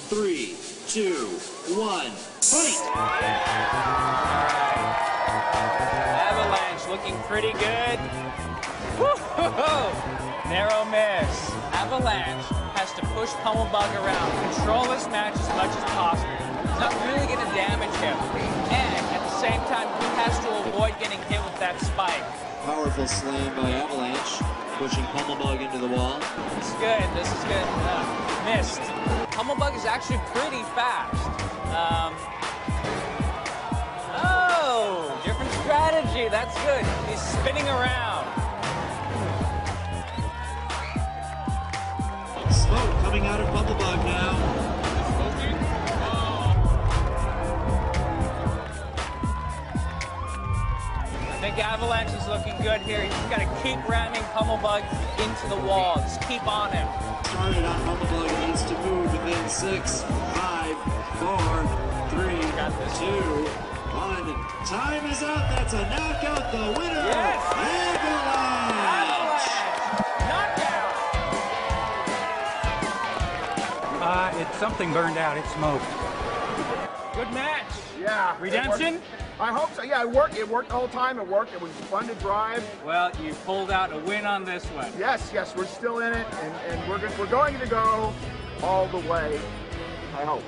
3, 2, 1, fight! Avalanche looking pretty good. Woo-hoo-hoo! Narrow miss. Avalanche has to push Pummelbug around, control this match as much as possible. It's not really going to damage him. And at the same time, he has to avoid getting hit with that spike. Powerful slam by Avalanche, pushing Pummelbug into the wall. This is good. This is good. Missed. Pummelbug is actually pretty fast. Oh, different strategy. That's good. He's spinning around. Smoke coming out of Pummelbug now. I think Avalanche is looking good here. He's got to keep ramming Pummelbug into the wall. Just keep on him. Started on Pummel, needs to move within 6, 5, 4, 3, 2, 1. Time is up. That's a knockout. The winner, Yes! Avalanche! Knockout! It's something burned out. It's smoke. Good match. Yeah. Redemption? I hope so. Yeah, it worked. It worked the whole time. It worked. It was fun to drive. Well, you pulled out a win on this one. Yes, we're still in it, and we're going to go all the way, I hope.